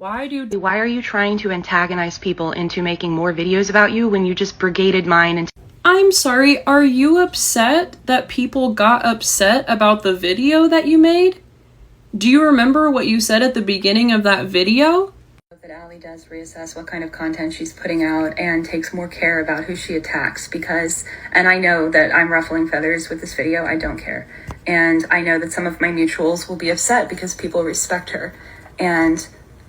Why are you trying to antagonize people into making more videos about you when you just brigaded mine and I'm sorry, are you upset that people got upset about the video that you made? Do you remember what you said at the beginning of that video? That Allie does reassess what kind of content she's putting out and takes more care about who she attacks because, and I know that I'm ruffling feathers with this video, I don't care. And I know that some of my mutuals will be upset because people respect her. And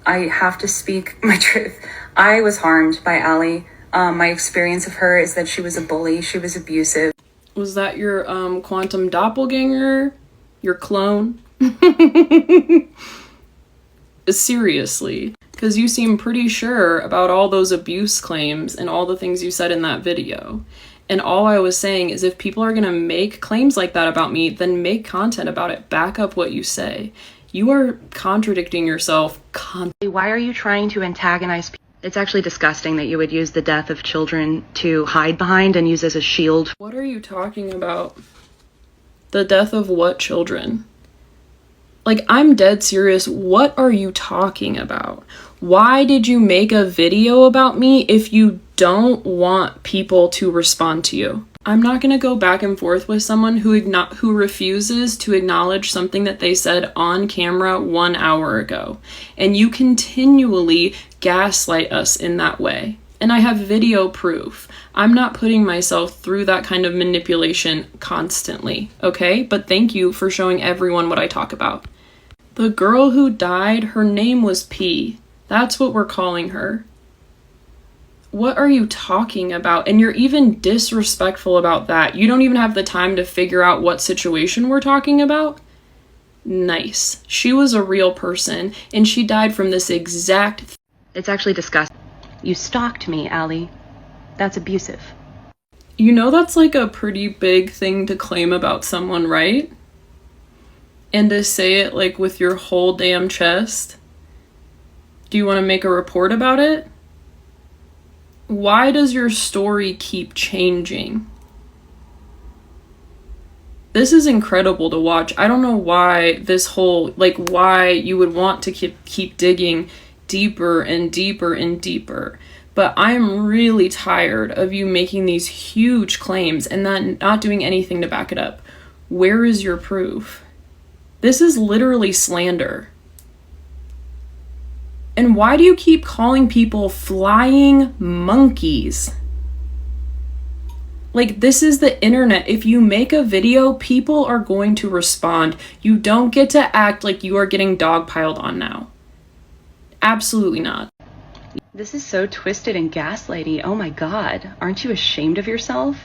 I have to speak my truth. I was harmed by Allie. My experience of her is that she was a bully, she was abusive. Was that your quantum doppelganger? Your clone? Seriously, because you seem pretty sure about all those abuse claims and all the things you said in that video. And all I was saying is if people are gonna make claims like that about me, then make content about it. Back up what you say. You are contradicting yourself constantly. why are you trying to antagonize people? It's actually disgusting that you would use the death of children to hide behind and use as a shield. What are you talking about? The death of what children? Like, I'm dead serious. What are you talking about? Why did you make a video about me if you don't want people to respond to you? I'm not going to go back and forth with someone who refuses to acknowledge something that they said on camera 1 hour ago. And you continually gaslight us in that way. And I have video proof. I'm not putting myself through that kind of manipulation constantly, okay? But thank you for showing everyone what I talk about. The girl who died, her name was P. That's what we're calling her. What are you talking about? And you're even disrespectful about that. You don't even have the time to figure out what situation we're talking about? Nice. She was a real person, and she died from this exact... It's actually disgusting. You stalked me, Allie. That's abusive. You know that's like a pretty big thing to claim about someone, right? And to say it like with your whole damn chest. Do you want to make a report about it? Why does your story keep changing? This is incredible to watch. I don't know why this whole, like, why you would want to keep digging deeper and deeper and deeper. But I'm really tired of you making these huge claims and then not doing anything to back it up. Where is your proof? This is literally slander. And why do you keep calling people flying monkeys? Like, this is the internet. If you make a video, people are going to respond. You don't get to act like you are getting dogpiled on now. Absolutely not. This is so twisted and gaslighty. Oh my God. Aren't you ashamed of yourself?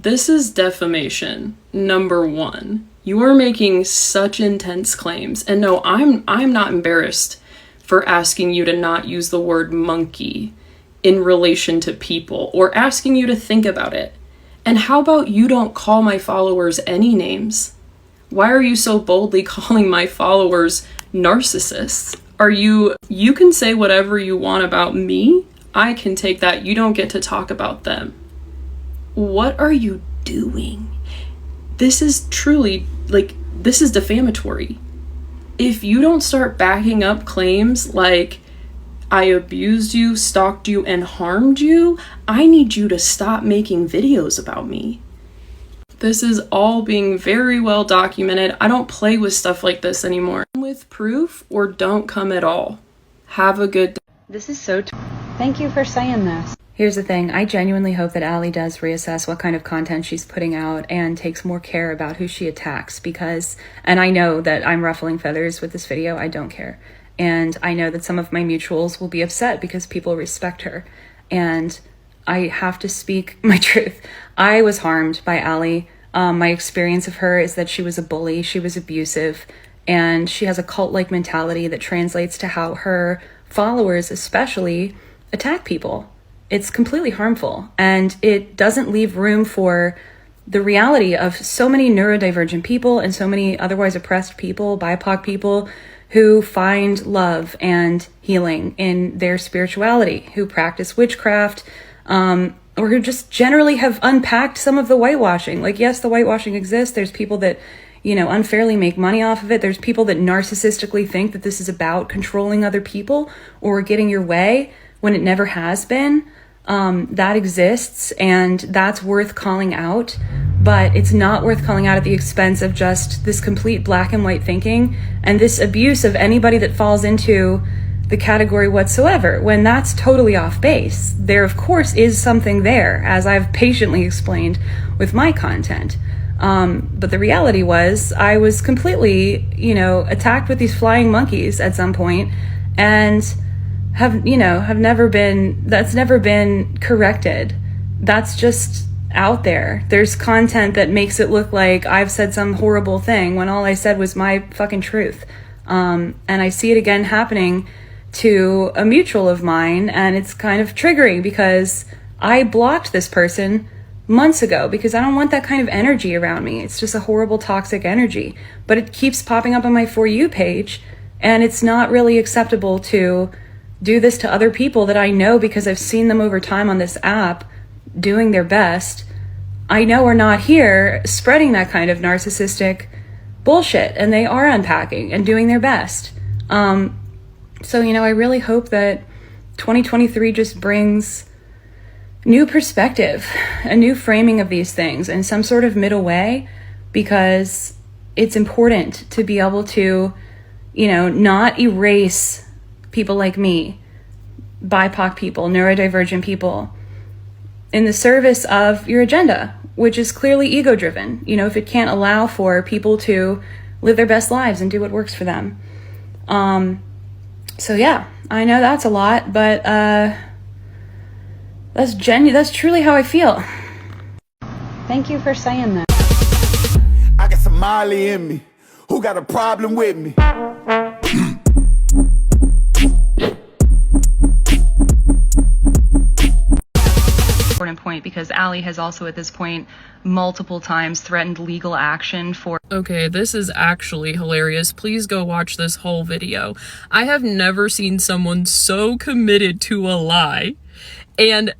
This is defamation, number one. You are making such intense claims. And no, I'm not embarrassed for asking you to not use the word monkey in relation to people or asking you to think about it. And how about you don't call my followers any names? Why are you so boldly calling my followers narcissists? You can say whatever you want about me. I can take that. You don't get to talk about them. What are you doing? This is truly, like, this is defamatory. If you don't start backing up claims like, I abused you, stalked you, and harmed you, I need you to stop making videos about me. This is all being very well documented. I don't play with stuff like this anymore. Come with proof or don't come at all. Have a good day. This is so... Thank you for saying this. Here's the thing, I genuinely hope that Allie does reassess what kind of content she's putting out and takes more care about who she attacks because, and I know that I'm ruffling feathers with this video, I don't care. And I know that some of my mutuals will be upset because people respect her. And I have to speak my truth. I was harmed by Allie. My experience of her is that she was a bully, she was abusive, and she has a cult-like mentality that translates to how her followers especially attack people. It's completely harmful, and it doesn't leave room for the reality of so many neurodivergent people and so many otherwise oppressed people, BIPOC people, who find love and healing in their spirituality, who practice witchcraft, or who just generally have unpacked some of the whitewashing. Like, yes, the whitewashing exists. There's people that, unfairly make money off of it. There's people that narcissistically think that this is about controlling other people or getting your way when it never has been. That exists, and that's worth calling out, but it's not worth calling out at the expense of just this complete black and white thinking and this abuse of anybody that falls into the category whatsoever, when that's totally off base. There, of course, is something there, as I've patiently explained with my content. But the reality was I was completely, attacked with these flying monkeys at some point, and that's never been corrected. That's just out there. There's content that makes it look like I've said some horrible thing when all I said was my fucking truth. And I see it again happening to a mutual of mine, and it's kind of triggering because I blocked this person months ago because I don't want that kind of energy around me. It's just a horrible, toxic energy. But it keeps popping up on my For You page, and it's not really acceptable to do this to other people that I know, because I've seen them over time on this app doing their best. I know are not here spreading that kind of narcissistic bullshit, and they are unpacking and doing their best. So, I really hope that 2023 just brings new perspective, a new framing of these things, and some sort of middle way, because it's important to be able to, not erase people like me, BIPOC people, neurodivergent people, in the service of your agenda, which is clearly ego-driven. If it can't allow for people to live their best lives and do what works for them. So yeah, I know that's a lot, but that's truly how I feel. Thank you for saying that. I got some Allie in me. Who got a problem with me? Important point, because Allie has also at this point multiple times threatened legal action for... Okay, this is actually hilarious. Please go watch this whole video. I have never seen someone so committed to a lie, and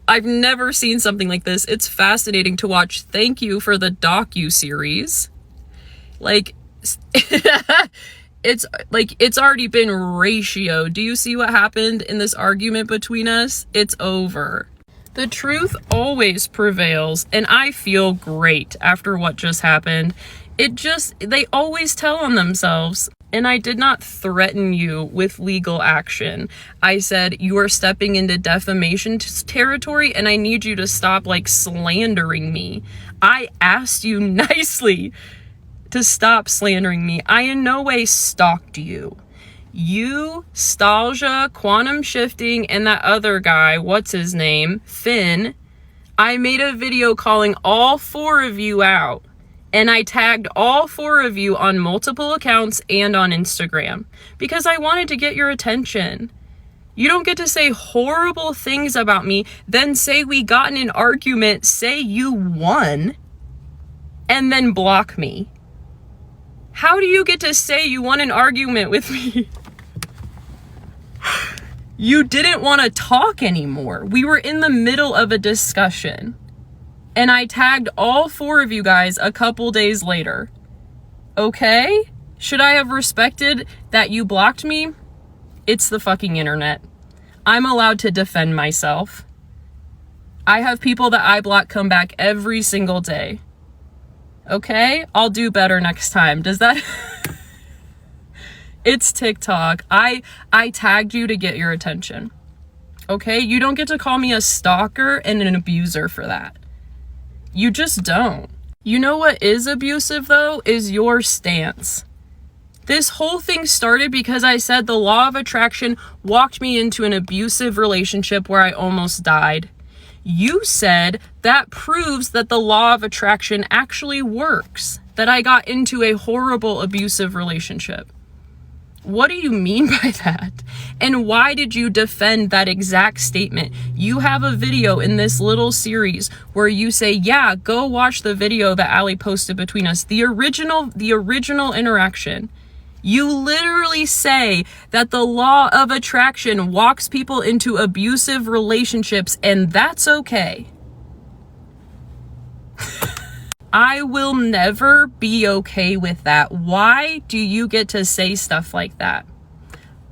I've never seen something like this. It's fascinating to watch. Thank you for the docu-series. It's already been ratioed. Do you see what happened in this argument between us? It's over. The truth always prevails, and I feel great after what just happened. They always tell on themselves. And I did not threaten you with legal action. I said, you are stepping into defamation territory, and I need you to stop, slandering me. I asked you nicely to stop slandering me. I in no way stalked you. You, Stalgia, Quantum Shifting, and that other guy, what's his name, Finn, I made a video calling all 4 of you out. And I tagged all 4 of you on multiple accounts and on Instagram because I wanted to get your attention. You don't get to say horrible things about me, then say we got in an argument, say you won, and then block me. How do you get to say you won an argument with me? You didn't want to talk anymore. We were in the middle of a discussion. And I tagged all 4 of you guys a couple days later. Okay? Should I have respected that you blocked me? It's the fucking internet. I'm allowed to defend myself. I have people that I block come back every single day. Okay? I'll do better next time. Does that... It's TikTok. I tagged you to get your attention. Okay? You don't get to call me a stalker and an abuser for that. You just don't. You know what is abusive, though, is your stance. This whole thing started because I said the law of attraction walked me into an abusive relationship where I almost died. You said that proves that the law of attraction actually works, that I got into a horrible abusive relationship. What do you mean by that? And why did you defend that exact statement? You have a video in this little series where you say, yeah, go watch the video that Allie posted between us. The original interaction. You literally say that the law of attraction walks people into abusive relationships, and that's okay. I will never be okay with that. Why do you get to say stuff like that?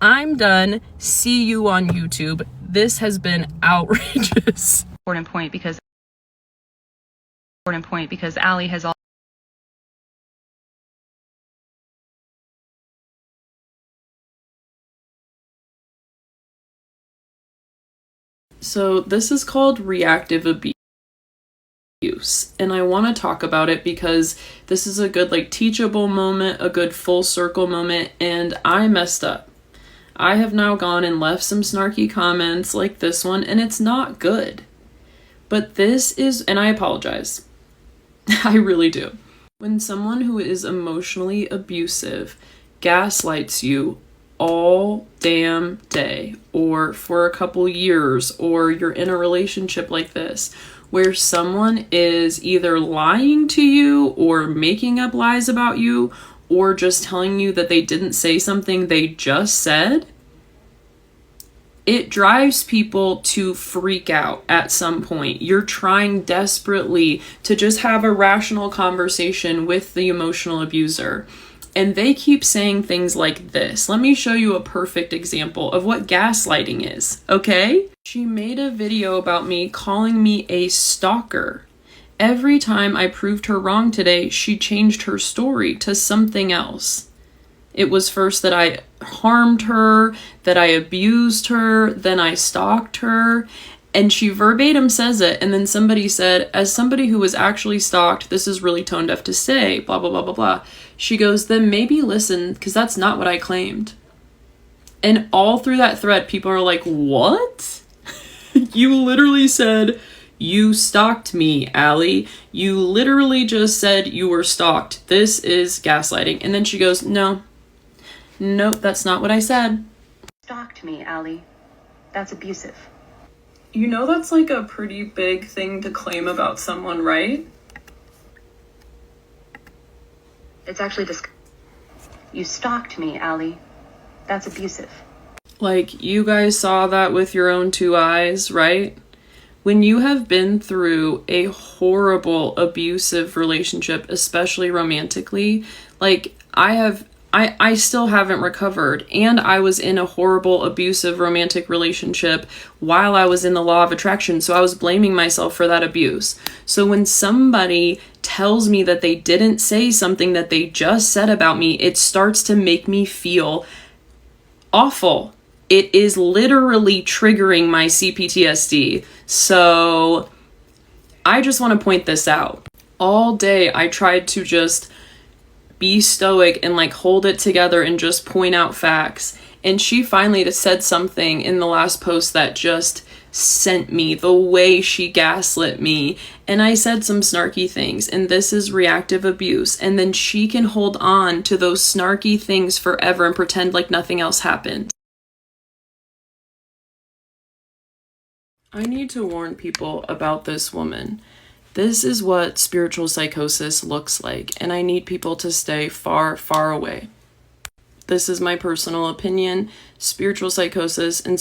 I'm done. See you on YouTube. This has been outrageous. Important point because Allie has all. So this is called reactive abuse. And I want to talk about it because this is a good teachable moment, a good full circle moment, and I messed up. I have now gone and left some snarky comments like this one, and it's not good. But this is, and I apologize. I really do. When someone who is emotionally abusive gaslights you all damn day, or for a couple years, or you're in a relationship like this, where someone is either lying to you or making up lies about you, or just telling you that they didn't say something they just said, it drives people to freak out at some point. You're trying desperately to just have a rational conversation with the emotional abuser, and they keep saying things like this. Let me show you a perfect example of what gaslighting is, okay? She made a video about me calling me a stalker. Every time I proved her wrong today, she changed her story to something else. It was first that I harmed her, that I abused her, then I stalked her, and she verbatim says it, and then somebody said, as somebody who was actually stalked, this is really tone deaf to say, blah, blah, blah, blah, blah. She goes, then maybe listen, because that's not what I claimed. And all through that thread, people are like, what? You literally said, you stalked me, Allie. You literally just said you were stalked. This is gaslighting. And then she goes, nope, that's not what I said. Stalked me, Allie. That's abusive. You know that's a pretty big thing to claim about someone, right? It's actually You stalked me, Allie. That's abusive. You guys saw that with your own two eyes, right? When you have been through a horrible abusive relationship, especially romantically, I still haven't recovered, and I was in a horrible abusive romantic relationship while I was in the law of attraction, so I was blaming myself for that abuse. So when somebody tells me that they didn't say something that they just said about me, it starts to make me feel awful. It is literally triggering my CPTSD. So I just want to point this out. All day I tried to just be stoic and hold it together and just point out facts. And she finally said something in the last post that just sent me the way she gaslit me. And I said some snarky things, and this is reactive abuse. And then she can hold on to those snarky things forever and pretend like nothing else happened. I need to warn people about this woman. This is what spiritual psychosis looks like, and I need people to stay far, far away. This is my personal opinion. Spiritual psychosis and